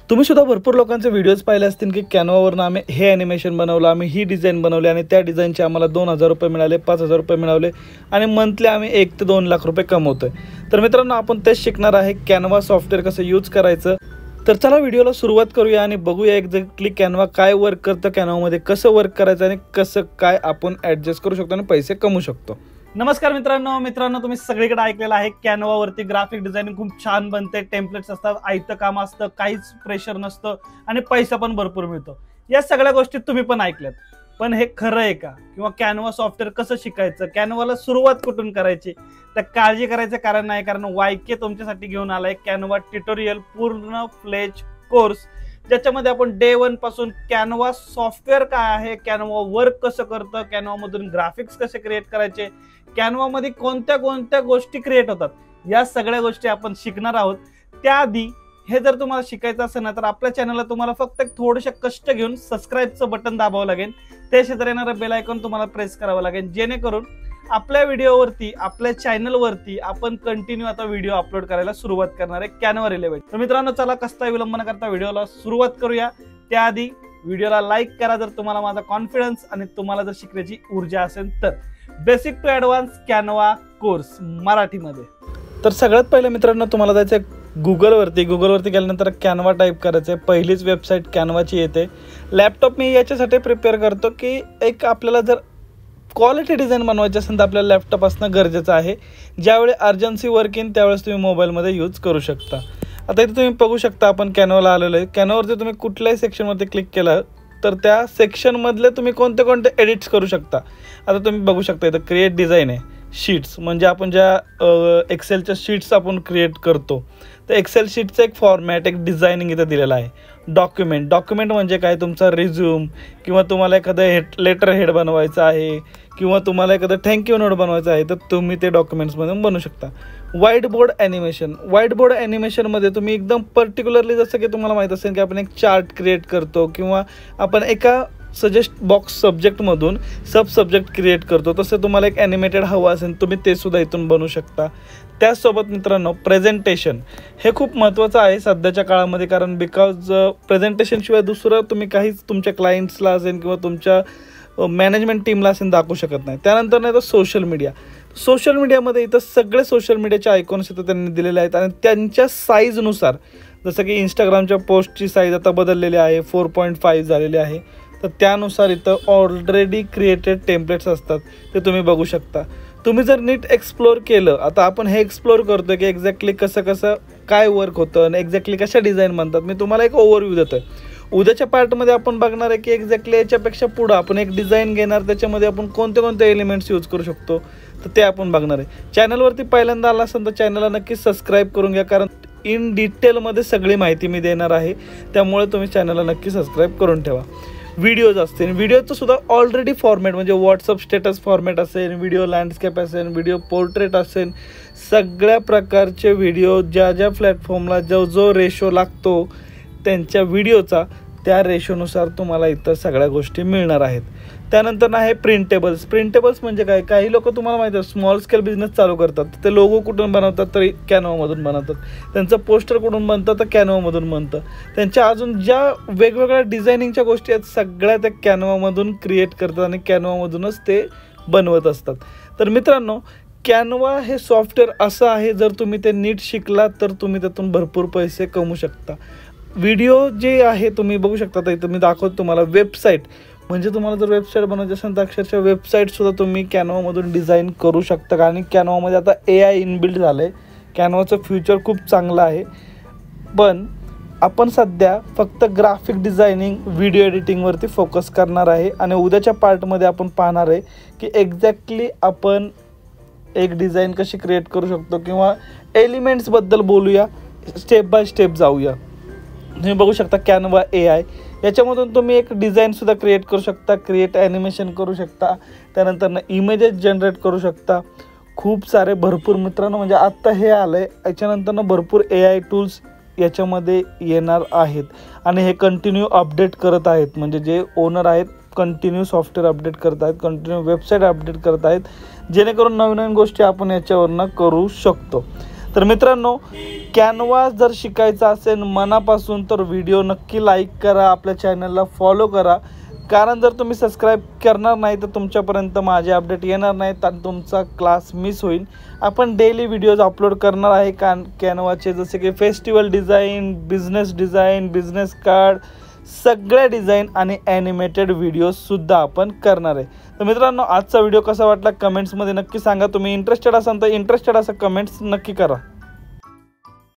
तुम्ही सुद्धा भरपूर लोकांचे व्हिडिओज पाहिले असतील की कॅनवावरनं आम्ही हे ॲनिमेशन बनवलं, आम्ही ही डिझाईन बनवली आणि त्या डिझाईनचे आम्हाला 2000 रुपये मिळाले, 5000 रुपये मिळाले आणि मंथली आम्ही 1 ते 2 लाख रुपये कमवतोय। तर मित्रांनो, आपण तेच शिकणार आहे कॅनवा सॉफ्टवेअर कसं यूज करायचं। तर चला व्हिडिओला सुरुवात करूया आणि बघूया एक्झॅक्टली कॅनवा काय वर्क करतं, कॅनवामध्ये कसं वर्क करायचं आणि कसं काय आपण ॲडजस्ट करू शकतो आणि पैसे कमवू शकतो। नमस्कार मित्रांनो, तुम्ही सगळीकडे ऐकलेलं आहे कॅनवावरती ग्राफिक डिझायनिंग खूप छान बनते, टेम्पलेट्स असतात, आयतं काम असतं, काहीच प्रेशर नसतं आणि पैसा पण भरपूर मिळतो। या सगळ्या गोष्टी तुम्ही पण ऐकल्यात, पण हे खरं आहे का? किंवा कॅनवा सॉफ्टवेअर कसं शिकायचं, कॅनवाला सुरुवात कुठून करायची? तर काळजी करायचं कारण नाही, कारण YK तुमच्यासाठी घेऊन आलाय कॅनवा ट्युटोरियल पूर्ण फ्लेज कोर्स, ज्याच्यामध्ये आपण डे 1 पासून कॅनवा सॉफ्टवेअर काय आहे, कॅनवा वर्क कसं करतं, कॅनवा मधून ग्राफिक्स कसे क्रिएट करायचे, कॅनवा मध्ये कोणत्या कोणत्या गोष्टी क्रिएट होतात, या सगळ्या गोष्टी आपण शिकणार आहोत। त्याआधी हे जर तुम्हाला शिकायचं असेल ना, तर आपल्या चॅनलला तुम्हाला फक्त थोडेसे कष्ट घेऊन सबस्क्राईबचं बटन दाबावं लागेल, त्या शेजारी येणारं बेल आयकॉन तुम्हाला प्रेस करावं लागेल, जेणेकरून आपल्या व्हिडिओवरती, आपल्या चॅनलवरती आपण कंटिन्यू आता व्हिडिओ अपलोड करायला सुरुवात करणार आहे कॅनवा रिलेटेड। तर मित्रांनो, चला कसला विलंब न करता व्हिडिओला सुरुवात करूया। त्याआधी व्हिडिओला लाईक करा जर तुम्हाला माझा कॉन्फिडन्स आणि तुम्हाला जर शिकण्याची ऊर्जा असेल तर। Basic to advance Canva course मराठीमध्ये। तर सगळ्यात पहिलं मित्रांनो, तुम्हाला जायचं आहे गुगलवरती गेल्यानंतर कॅनवा टाईप करायचं आहे। पहिलीच वेबसाईट कॅनवाची येते। लॅपटॉप मी याच्यासाठी प्रिपेअर करतो की एक आपल्याला जर क्वालिटी डिझाईन बनवायची असेल तर आपल्याला लॅपटॉप असणं गरजेचं आहे। ज्यावेळी अर्जन्सी वर्क येईल त्यावेळेस तुम्ही मोबाईलमध्ये यूज करू शकता। आता इथे तुम्ही बघू शकता आपण कॅनवाला आलेलो आहे। कॅनवावरती तुम्ही कुठल्याही सेक्शनमध्ये क्लिक केलं तर त्या सेक्शनमधले तुम्ही कोणते कोणते एडिट्स करू शकता। आता तुम्ही बघू शकता इथं क्रिएट डिझाईन आहे, शीट्स म्हणजे आपण ज्या एक्सेलच्या शीट्स आपण क्रिएट करतो, तर एक्सेल शीटचं एक फॉर्मॅट, एक डिझायनिंग इथं दिलेलं आहे। डॉक्युमेंट म्हणजे काय, तुमचा रिझ्यूम किंवा तुम्हाला एखादं लेटर हेड बनवायचं आहे किंवा तुम्हाला एखादं थँक्यू नोट बनवायचं आहे, तर तुम्ही ते डॉक्युमेंट्समधून बनवू शकता। व्हाईट बोर्ड ॲनिमेशनमध्ये तुम्ही एकदम पर्टिक्युलरली, जसं की तुम्हाला माहीत असेल की आपण एक चार्ट क्रिएट करतो किंवा आपण एका सजेस्ट बॉक्स सब्जेक्टमधून सब सब्जेक्ट क्रिएट करतो, तसं तुम्हाला एक ॲनिमेटेड हवं असेल तुम्ही ते सुद्धा इथून बनवू शकता। त्याचसोबत मित्रांनो, प्रेझेंटेशन हे खूप महत्त्वाचं आहे सध्याच्या काळामध्ये, कारण बिकॉज प्रेझेंटेशनशिवाय दुसरं तुम्ही काहीच तुमच्या क्लायंट्सला असेल किंवा तुमच्या मॅनेजमेंट टीमला असेल दाखवू शकत नाही। त्यानंतर नाही तर सोशल मीडियामध्ये इथं सगळे सोशल मीडियाचे आयकॉन्स इथं त्यांनी दिलेले आहेत आणि त्यांच्या साईजनुसार, जसं की इंस्टाग्रामच्या पोस्टची साईज आता बदललेली आहे, 4.5 झालेली आहे, तर त्यानुसार इथं ऑलरेडी क्रिएटेड टेम्पलेट्स असतात, ते तुम्ही बघू शकता। तुम्ही जर नीट एक्सप्लोर केलं, आता आपण हे एक्सप्लोर करतो की एक्झॅक्टली कसं काय वर्क होतं आणि एक्झॅक्टली कशा डिझाईन बनतात, मी तुम्हाला एक ओव्हरव्ह्यू देतो आहे। उद्याच्या पार्टमध्ये आपण बघणार आहे की एक्झॅक्टली याच्यापेक्षा पुढं आपण एक डिझाईन घेणार, त्याच्यामध्ये आपण कोणते कोणते एलिमेंट्स यूज करू शकतो, तर ते आपण बघणार आहे। चॅनलवरती पहिल्यांदा आला असेल तर चॅनलला नक्की सबस्क्राईब करून घ्या, कारण इन डिटेलमध्ये सगळी माहिती मी देणार आहे, त्यामुळे तुम्ही चॅनलला नक्की सबस्क्राईब करून ठेवा। व्हिडिओज असतील, व्हिडिओचं सुद्धा ऑलरेडी फॉर्मॅट म्हणजे व्हॉट्सअप स्टेटस फॉर्मॅट असेल, व्हिडिओ लँडस्केप असेल, व्हिडिओ पोर्ट्रेट असेल, सगळ्या प्रकारचे व्हिडिओ ज्या प्लॅटफॉर्मला जो रेशो लागतो त्यांच्या व्हिडिओचा, त्या रेशोनुसार तुम्हाला इथं सगळ्या गोष्टी मिळणार आहेत। त्यानंतर ना आहे प्रिंटेबल्स म्हणजे काय, काही लोक तुम्हाला माहिती आहे स्मॉल स्केल बिझनेस चालू करतात, ते लोगो कुठून बनवतात तर कॅनवामधून बनवतात, त्यांचं पोस्टर कुठून बनतं तर कॅनवामधून बनतं, त्यांच्या अजून ज्या वेगवेगळ्या डिझायनिंगच्या गोष्टी आहेत सगळ्या त्या कॅनवामधून क्रिएट करतात आणि कॅनवामधूनच ते बनवत असतात। तर मित्रांनो, कॅनवा हे सॉफ्टवेअर असं आहे, जर तुम्ही ते नीट शिकलात तर तुम्ही त्यातून भरपूर पैसे कमवू शकता। व्हिडिओ जे आहे तुम्ही बघू शकता, तर इथं मी दाखवतो तुम्हाला वेबसाईट, म्हणजे तुम्हाला जर वेबसाईट बनवायची असेल तर अक्षरशः वेबसाईटसुद्धा तुम्ही कॅनवामधून डिझाईन करू शकता, कारण कॅनवामध्ये आता AI इनबिल्ट झालं आहे। कॅनवाचं फ्युचर खूप चांगलं आहे, पण आपण सध्या फक्त ग्राफिक डिझायनिंग, व्हिडिओ एडिटिंगवरती फोकस करणार आहे आणि उद्याच्या पार्टमध्ये आपण पाहणार आहे की एक्झॅक्टली आपण एक डिझाईन कशी क्रिएट करू शकतो किंवा एलिमेंट्सबद्दल बोलूया, स्टेप बाय स्टेप जाऊया। तुम्ही बघू शकता कॅनवा AI, याच्यामधून तुम्ही एक डिझाईनसुद्धा क्रिएट करू शकता, क्रिएट ॲनिमेशन करू शकता, त्यानंतर इमेजेस जनरेट करू शकता, खूप सारे भरपूर मित्रांनो, म्हणजे आत्ता हे आलं आहे, याच्यानंतर भरपूर AI टूल्स याच्यामध्ये येणार आहेत आणि हे कंटिन्यू अपडेट करत आहेत, म्हणजे जे ओनर आहेत कंटिन्यू सॉफ्टवेअर अपडेट करत आहेत, कंटिन्यू वेबसाईट अपडेट करत आहेत, जेणेकरून नवीन नवीन गोष्टी आपण याच्यावरनं करू शकतो। तर मित्रांनो, कॅनव्हा जर शिकायचा असेल मनापासून तर व्हिडिओ नक्की लाईक करा, आपल्या चॅनलला फॉलो करा, कारण जर तुम्ही सबस्क्राईब करणार नाही तर तुमच्यापर्यंत माझे अपडेट येणार नाहीत आणि तुमचा क्लास मिस होईल। आपण डेली व्हिडिओज अपलोड करणार आहे कॅनव्हाचे, जसे की festival design, business design, business card, सगळ्या डिझाईन आणि ॲनिमेटेड व्हिडिओजसुद्धा आपण करणार आहे। तर मित्रांनो, आजचा व्हिडिओ कसा वाटला कमेंट्समध्ये नक्की सांगा। तुम्ही इंटरेस्टेड असाल तर इंटरेस्टेड असं कमेंट्स नक्की करा।